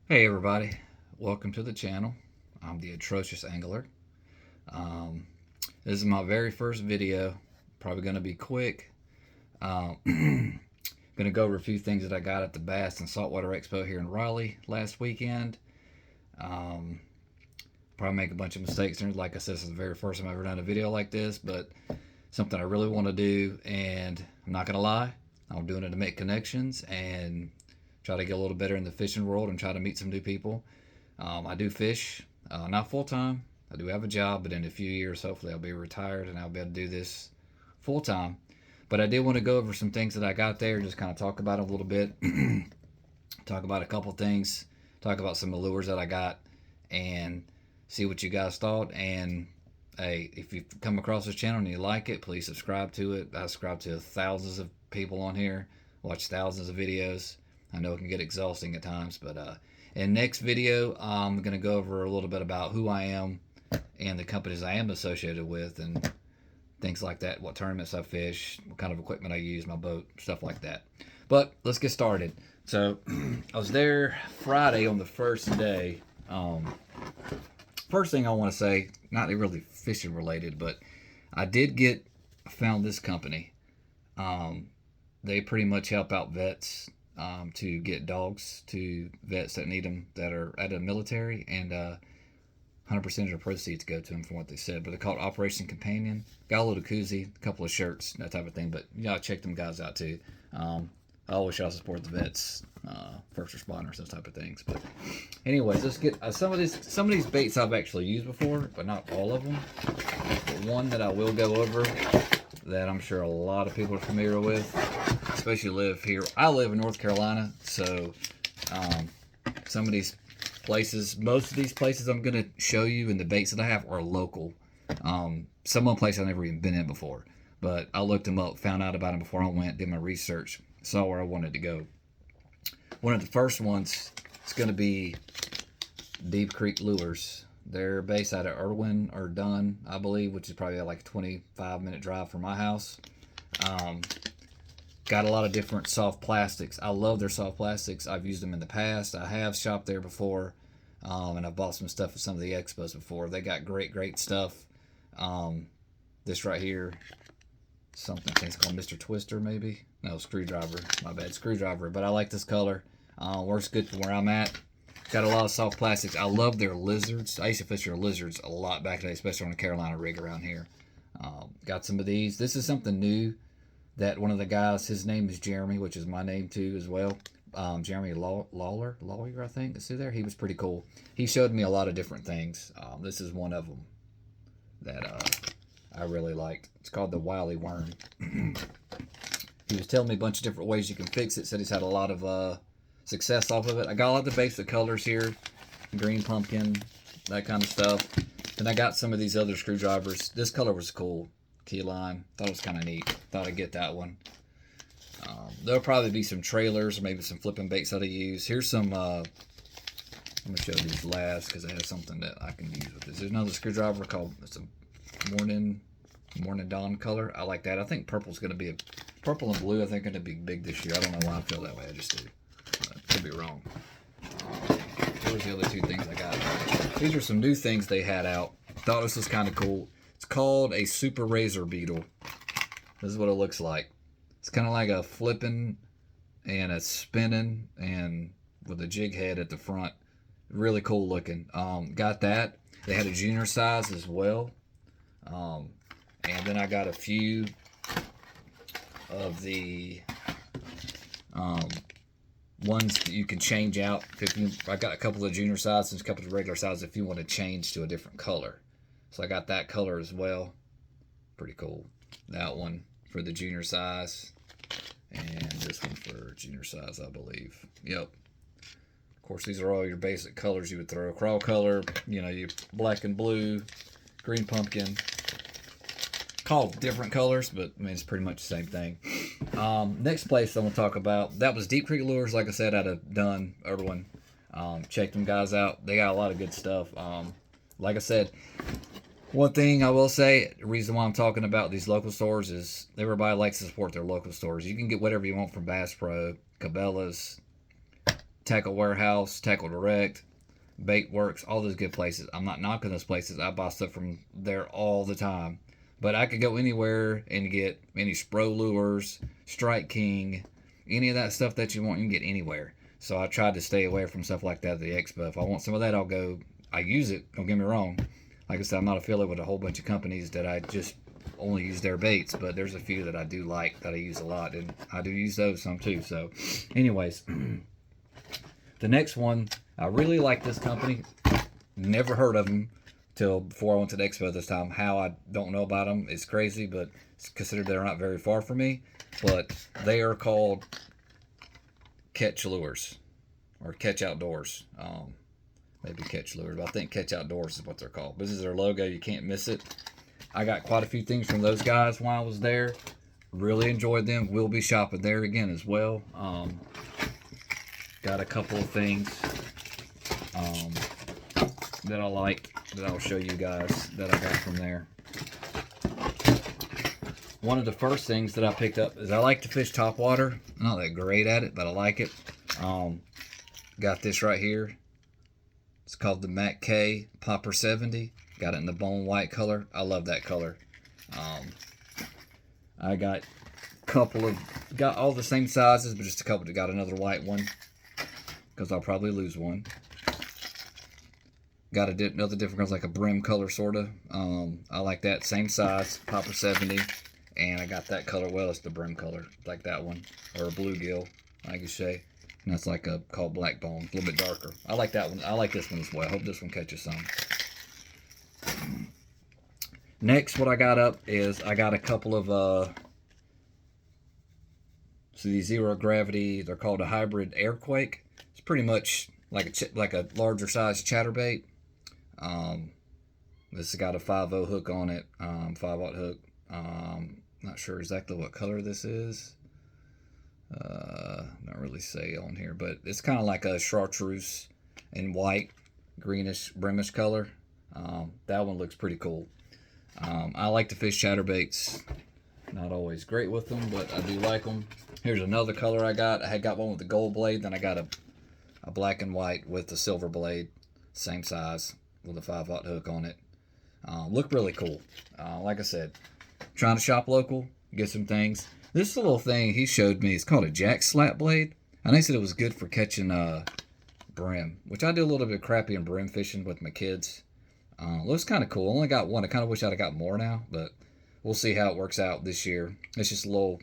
Hey everybody, welcome to the channel. I'm the Atrocious Angler. Um, this is my very first video. Probably going to be quick. Going to go over a few things that I got at the Bass and Saltwater Expo here in Raleigh last weekend. Um, Probably make a bunch of mistakes. And like I said, this is the very first time I've ever done a video like this, but something I really want to do. And I'm not going to lie, I'm doing it to make connections and try to get a little better in the fishing world and try to meet some new people. I do fish, not full time. I do have a job, but in a few years, hopefully, I'll be retired and I'll be able to do this full time. But I did want to go over some things that I got there and just kind of talk about them a little bit. Talk about a couple things. Talk about some lures that I got and see what you guys thought. And hey, if you come across this channel and you like it, please subscribe to it. I subscribe to thousands of people on here, watch thousands of videos. I know it can get exhausting at times, but in next video, I'm going to go over a little bit about who I am and the companies I am associated with and things like that, what tournaments I fish, what kind of equipment I use, my boat, stuff like that. But let's get started. So I was there Friday on the first day. First thing I want to say, not really fishing related, but I did found this company. They pretty much help out vets to get dogs to vets that need them that are at a military, and 100% of the proceeds go to them from what they said. But they're called Operation Companion. Got a little koozie, a couple of shirts, that type of thing. But you gotta check them guys out too. I always try to support the vets, first responders, those type of things. But anyways, let's get some of these baits I've actually used before, but not all of them. But one that I will go over that I'm sure a lot of people are familiar with, especially live here. I live in North Carolina, so some of these places, most of these places I'm going to show you and the baits that I have are local. Some one place I've never even been in before, but I looked them up, found out about them before I went, did my research, saw where I wanted to go. One of the first ones is going to be Deep Creek Lures. They're based out of Irwin or Dunn, I believe, which is probably like a 25-minute drive from my house. Got a lot of different soft plastics. I love their soft plastics. I've used them in the past. I have shopped there before, and I've bought some stuff at some of the expos before. They got great stuff. This right here, something I think it's called Mr. Twister, maybe. No, screwdriver. My bad, screwdriver. But I like this color. Works good for where I'm at. Got a lot of soft plastics. I love their lizards. I used to fish their lizards a lot back in the day, especially on the Carolina rig around here. Got some of these. This is something new that one of the guys, his name is Jeremy, which is my name too as well. Jeremy Lawler, I think. See there? He was pretty cool. He showed me a lot of different things. This is one of them that I really liked. It's called the Wily Worm. He was telling me a bunch of different ways you can fix it. Said he's had a lot of success off of it. I got a lot of the basic colors here. Green pumpkin, that kind of stuff. Then I got some of these other screwdrivers. This color was cool. Key lime. Thought it was kind of neat. Thought I'd get that one. There'll probably be some trailers or maybe some flipping baits that I use. Here's some, I'm going to show these last because I have something that I can use with this. There's another screwdriver called, it's a morning dawn color. I like that. I think purple's going to be, purple and blue I think are going to be big this year. I don't know why I feel that way. I just do. Could be wrong. Those are the other two things I got. These are some new things they had out. Thought this was kind of cool. It's called a Super Razor Beetle. This is what it looks like. It's kind of like a flipping and a spinning and with a jig head at the front. Really cool looking. Got that. They had a junior size as well. And then I got a few of the ones that you can change out. I got a couple of junior sizes and a couple of regular sizes if you want to change to a different color. So I got that color as well. Pretty cool. That one for the junior size. And this one for junior size, I believe. Yep. Of course, these are all your basic colors you would throw. Crawl color, your black and blue, green pumpkin. Called different colors, but I mean, it's pretty much the same thing. Next place I'm going to talk about, that was Deep Creek Lures, like I said, out of Dunn, Irwin. Check them guys out. They got a lot of good stuff. Like I said, one thing I will say, the reason why I'm talking about these local stores is everybody likes to support their local stores. You can get whatever you want from Bass Pro, Cabela's, Tackle Warehouse, Tackle Direct, Bait Works, all those good places. I'm not knocking those places. I buy stuff from there all the time. But I could go anywhere and get any Spro lures, Strike King, any of that stuff that you want, you can get anywhere. So I tried to stay away from stuff like that at the Expo. If I want some of that, I'll go. I use it, don't get me wrong. Like I said, I'm not affiliated with a whole bunch of companies that I just only use their baits, but there's a few that I do like that I use a lot, and I do use those some too. So anyways, the next one, I really like this company. Never heard of them till before I went to the Expo this time. How I don't know about them is crazy, but it's considered they're not very far from me. But they are called Catch Lures or Catch Outdoors. Maybe Catch Lures, but I think Catch Outdoors is what they're called. This is their logo. You can't miss it. I got quite a few things from those guys while I was there. Really enjoyed them. We'll be shopping there again as well. Got a couple of things that I like that I'll show you guys that I got from there. One of the first things that I picked up is I like to fish topwater. I'm not that great at it, but I like it. Got this right here. It's called the Mac K Popper 70. Got it in the bone white color. I love that color. I got got all the same sizes, but just a couple that got another white one because I'll probably lose one. Got another different color, like a brim color sort of. I like that same size, Popper 70, and I got that color. Well, it's the brim color, like that one, or a bluegill, I could say. And that's like called black bone, a little bit darker. I like that one. I like this one as well. I hope this one catches some. Next, what I got up is I got a couple of so these zero gravity. They're called a hybrid airquake. It's pretty much like a larger size chatterbait. This has got a 5.0 hook on it, 5/0 hook. Not sure exactly what color this is. Not really say on here, but it's kind of like a chartreuse in white, greenish, brimish color. That one looks pretty cool. I like to fish chatterbaits. Not always great with them, but I do like them. Here's another color I got. I had got one with the gold blade, then I got a black and white with the silver blade, same size, with a 5/0 hook on it. Look really cool. Like I said, trying to shop local, get some things. This little thing he showed me, it's called a jack slap blade. And they said it was good for catching brim, which I do a little bit of crappie and brim fishing with my kids. Looks kind of cool. I only got one. I kind of wish I'd have got more now, but we'll see how it works out this year. It's just a little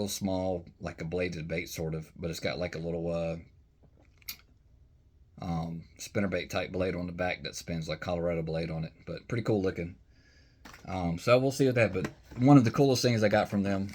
small, like a bladed bait sort of, but it's got like a little spinnerbait type blade on the back that spins like Colorado blade on it, but pretty cool looking. So we'll see with that, but one of the coolest things I got from them,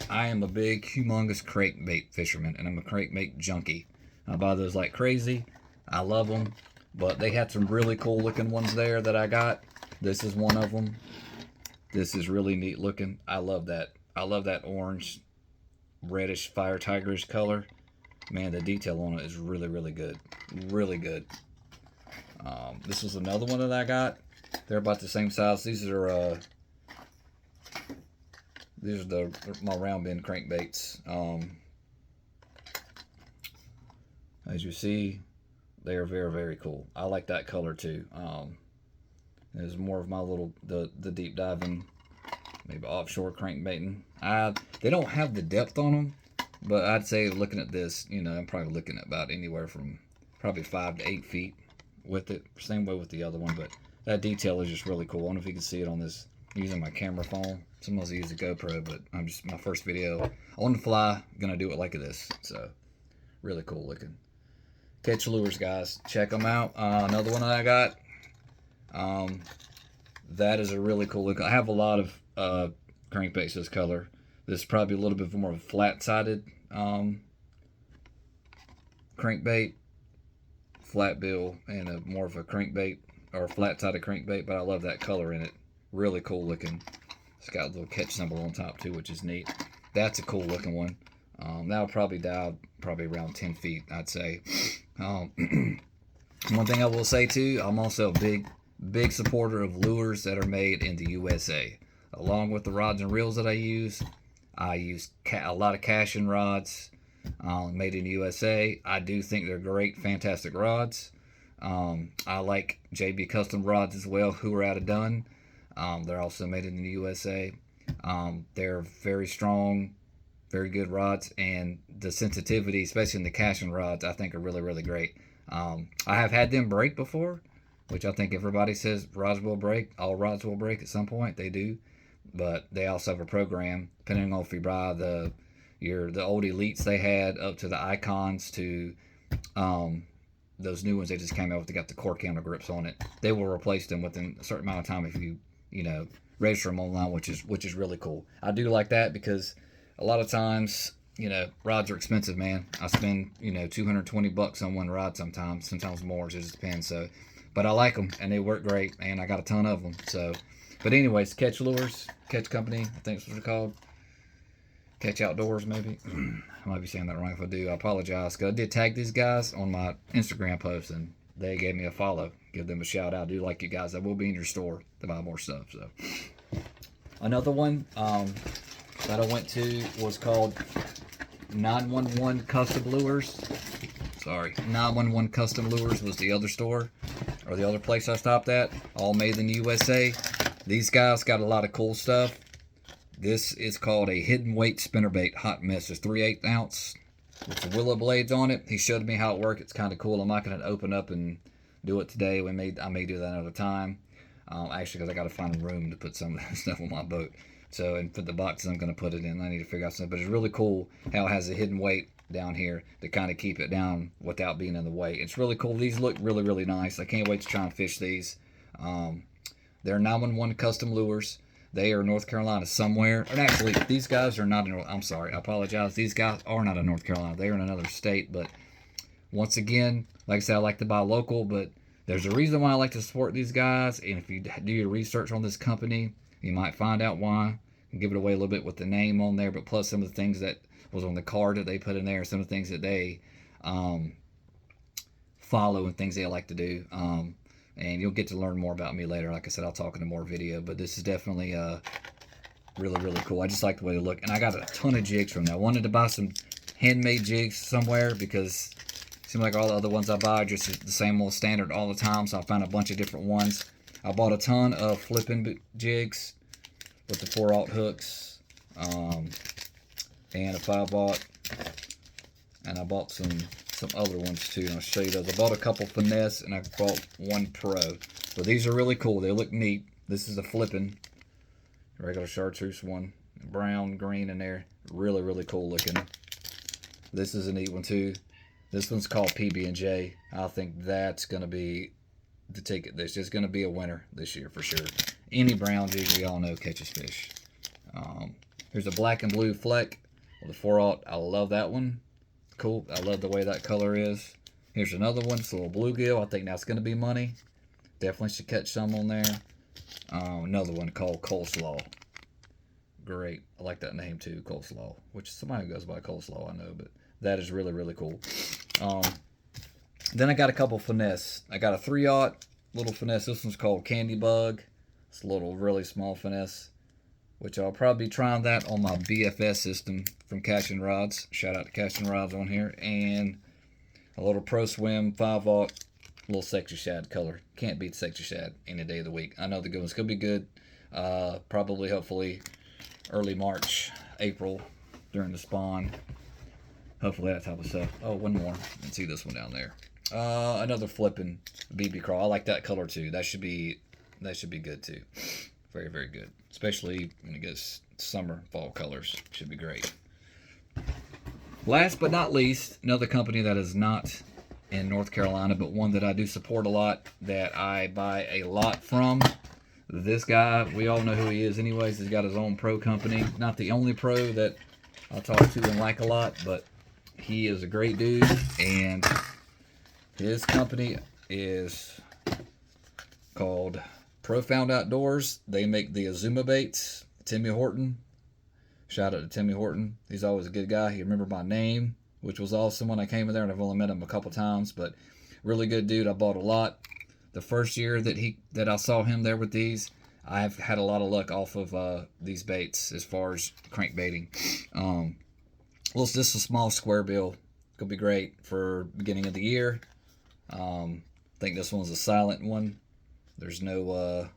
I am a big, humongous crankbait fisherman, and I'm a crankbait junkie. I buy those like crazy. I love them, but they had some really cool looking ones there that I got. This is one of them. This is really neat looking. I love that. I love that orange, reddish, fire tigerish color. Man, the detail on it is really, really good. Really good. This was another one that I got. They're about the same size. These are my round bend crankbaits. As you see, they are very, very cool. I like that color too. It's more of my the deep diving, maybe offshore crankbaiting. They don't have the depth on them, but I'd say looking at this, I'm probably looking at about anywhere from probably 5 to 8 feet with it. Same way with the other one, but that detail is just really cool. I don't know if you can see it on this using my camera phone. Sometimes I use a GoPro, but I'm just my first video on the fly. Gonna do it like this. So really cool looking. Catch Lures, guys. Check them out. Another one that I got. That is a really cool look. I have a lot of crankbaits this color. This is probably a little bit more of a flat-sided crankbait, flat bill, and more of a crankbait or flat-sided crankbait. But I love that color in it. Really cool looking. It's got a little catch symbol on top too, which is neat. That's a cool looking one. That'll probably dive probably around 10 feet, I'd say. One thing I will say too, I'm also a big supporter of lures that are made in the USA. Along with the rods and reels that I use, I use a lot of casting rods, made in the USA. I do think they're great, fantastic rods. I like JB Custom rods as well, who are out of Dunn. They're also made in the USA. They're very strong, very good rods, and the sensitivity, especially in the casting rods, I think are really, really great. I have had them break before, which I think everybody says rods will break. All rods will break at some point. They do, but they also have a program depending on if you buy the old elites they had up to the icons to those new ones they just came out with. They got the core counter grips on it. They will replace them within a certain amount of time if you know register them online, which is really cool. I do like that because a lot of times rods are expensive, man. I spend $220 on one rod sometimes more. It just depends. So, but I like them and they work great, and I got a ton of them. So, but anyways, Catch Lures, Catch Company, I think that's what they're called. Catch Outdoors, maybe. I might be saying that wrong. If I do, I apologize. Cause I did tag these guys on my Instagram post, and they gave me a follow. Give them a shout out. I do like you guys. I will be in your store to buy more stuff. So, another one that I went to was called 911 Custom Lures. Sorry, 911 Custom Lures was the other store, or the other place I stopped at. All made in the USA. These guys got a lot of cool stuff. This is called a hidden weight spinnerbait hot mess. It's 3/8 ounce with the willow blades on it. He showed me how it worked. It's kind of cool. I'm not going to open up and do it today. I may do that another time. Actually, because I got to find a room to put some of that stuff on my boat. So, and for the boxes I'm going to put it in, I need to figure out something. But it's really cool how it has a hidden weight down here to kind of keep it down without being in the way. It's really cool. These look really, really nice. I can't wait to try and fish these. They're 911 Custom Lures. They are North Carolina somewhere. And actually, these guys are not in... I'm sorry, I apologize. These guys are not in North Carolina. They are in another state. But once again, like I said, I like to buy local. But there's a reason why I like to support these guys. And if you do your research on this company, you might find out why. And give it away a little bit with the name on there. But plus some of the things that was on the card that they put in there. Some of the things that they follow and things they like to do. And you'll get to learn more about me later. Like I said, I'll talk in a more video. But this is definitely really, really cool. I just like the way they look. And I got a ton of jigs from them. I wanted to buy some handmade jigs somewhere because it seems like all the other ones I buy are just the same old standard all the time. So I found a bunch of different ones. I bought a ton of flipping jigs with the 4/0 hooks and a 5/0. And I bought some other ones too, and I'll show you those. I bought a couple finesse, and I bought one pro. So these are really cool. They look neat. This is a flipping regular chartreuse one, brown, green in there. Really, really cool looking. This is a neat one too. This one's called PB&J. I think that's gonna be the ticket. This is gonna be a winner this year for sure. Any brown jig we all know catches fish. Here's a black and blue fleck with a 4/0. I love that one. Cool. I love the way that color is. Here's another one. It's a little bluegill. I think that's going to be money. Definitely should catch some on there. Another one called Coleslaw. Great. I like that name too, Coleslaw. Which somebody who goes by Coleslaw, I know. But that is really, really cool. Then I got a couple finesse. I got a 3/0 little finesse. This one's called Candy Bug. It's a little really small finesse, which I'll probably be trying that on my BFS system from Casting Rods. Shout out to Casting Rods on here. And a little Pro Swim 5/0 little Sexy Shad color. Can't beat Sexy Shad any day of the week. I know the good one's going to be good. Probably, hopefully, early March, April, during the spawn. Hopefully that type of stuff. Oh, one more. Let's see this one down there. Another flipping BB Crawl. I like that color too. That should be good too. Very, very good. Especially when it gets summer, fall colors. Should be great. Last but not least, another company that is not in North Carolina, but one that I do support a lot, that I buy a lot from. This guy, we all know who he is anyways. He's got his own pro company. Not the only pro that I talk to and like a lot, but he is a great dude. And his company is called Profound Outdoors. They make the Azuma baits. Timmy Horton. Shout out to Timmy Horton. He's always a good guy. He remembered my name, which was awesome when I came in there, and I've only met him a couple times, but really good dude. I bought a lot. The first year that I saw him there with these, I've had a lot of luck off of these baits as far as crankbaiting. Well, it's just a small square bill. Could be great for beginning of the year. I think this one's a silent one. There's no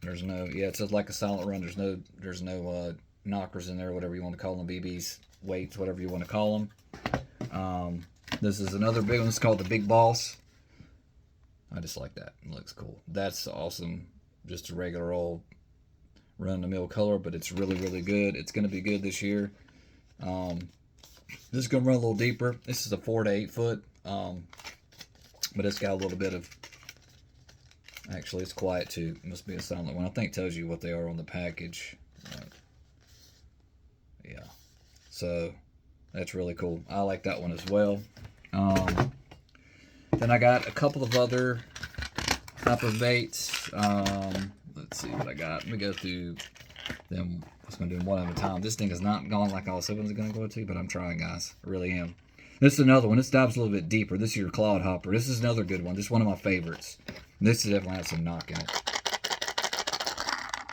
yeah, it's just like a silent run. There's no knockers in there, whatever you want to call them, BBs, weights, whatever you want to call them. This is another big one. It's called the Big Boss. I just like that. It looks cool. That's awesome. Just a regular old run-of-the-mill color, but it's really, really good. It's going to be good this year. This is going to run a little deeper. This is a 4 to 8 foot, but it's got a little bit of, actually it's quiet too. It must be a silent one. I think it tells you what they are on the package. Yeah, so that's really cool. I like that one as well. Then I got a couple of other type of baits. Let's see what I got. Let me go through them. I was going to do them one at a time. This thing is not gone like I was hoping it was going to go to, but I'm trying, guys. I really am. This is another one. This dives a little bit deeper. This is your clod hopper. This is another good one. This is one of my favorites. This definitely has some knock in it.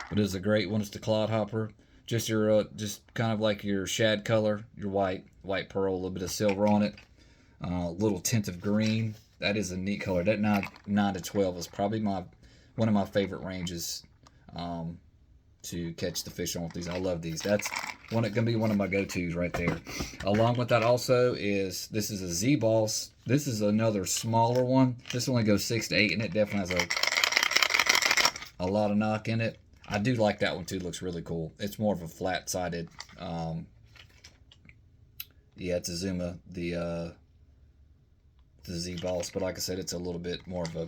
But it is a great one. It's the clod hopper. Just your, just kind of like your shad color, your white pearl, a little bit of silver on it, a little tint of green. That is a neat color. That 9 to 12 is probably one of my favorite ranges to catch the fish on with these. I love these. That's gonna be one of my go-tos right there. Along with that also is, this is a Z-Boss. This is another smaller one. This only goes 6 to 8, and it definitely has a lot of knock in it. I do like that one too. It looks really cool. It's more of a flat-sided, yeah, it's a Zuma, the Z-Boss, but like I said, it's a little bit more of a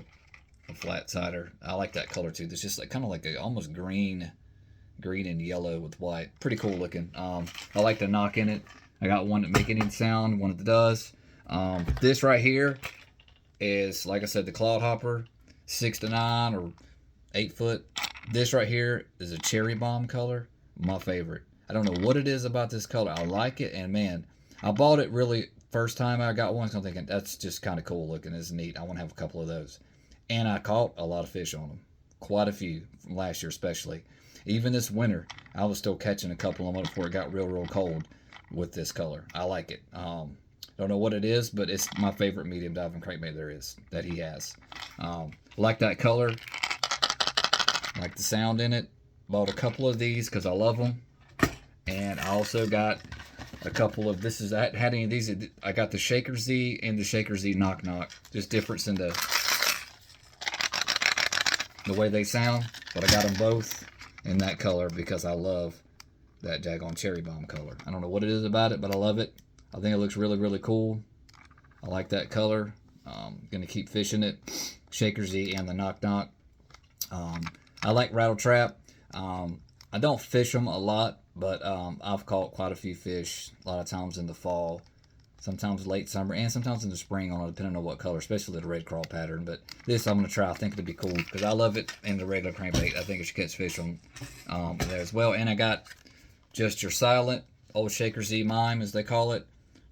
flat-sider. I like that color too. It's just like kind of like a almost green and yellow with white. Pretty cool looking. I like the knock in it. I got one that make any sound, one that does. This right here is, like I said, the clod hopper, 6 to 9 or 8 foot. This right here is a cherry bomb color, my favorite. I don't know what it is about this color. I like it, and man, I bought it really first time I got one, so I'm thinking that's just kind of cool looking. It's neat. I want to have a couple of those. And I caught a lot of fish on them, quite a few from last year especially. Even this winter, I was still catching a couple of them before it got real cold with this color. I like it. Don't know what it is, but it's my favorite medium diving crankbait there is, that he has. Like that color. Like the sound in it. Bought a couple of these because I love them. And I also got a couple of, this is, I had any of these. I got the Shaker Z and the Shaker Z Knock Knock. Just difference in the way they sound. But I got them both in that color because I love that daggone cherry bomb color. I don't know what it is about it, but I love it. I think it looks really cool. I like that color. Gonna keep fishing it. Shaker Z and the Knock Knock. I like rattle trap. I don't fish them a lot, but I've caught quite a few fish a lot of times in the fall, sometimes late summer, and sometimes in the spring, depending on what color, especially the red crawl pattern. But this I'm going to try. I think it'll be cool because I love it in the regular crankbait. I think it should catch fish on there as well. And I got just your silent old Shaker Z Mime, as they call it.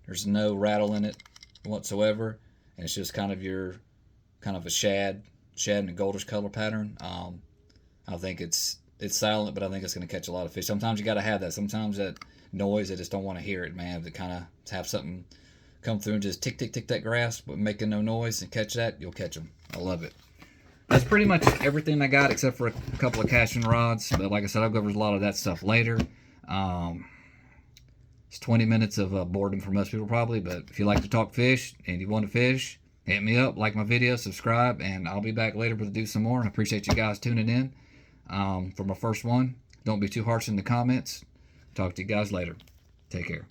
There's no rattle in it whatsoever, and it's just kind of a shad and a goldish color pattern. I think it's silent, but I think it's going to catch a lot of fish. Sometimes you got to have that. Sometimes that noise, I just don't want to hear it, man. To kind of have something come through and just tick that grass, but making no noise, and catch that, you'll catch them. I love it. That's pretty much everything I got, except for a couple of casting rods. But like I said, I'll go over a lot of that stuff later. It's 20 minutes of boredom for most people probably, but if you like to talk fish and you want to fish, hit me up, like my video, subscribe, and I'll be back later to do some more. And I appreciate you guys tuning in for my first one. Don't be too harsh in the comments. Talk to you guys later. Take care.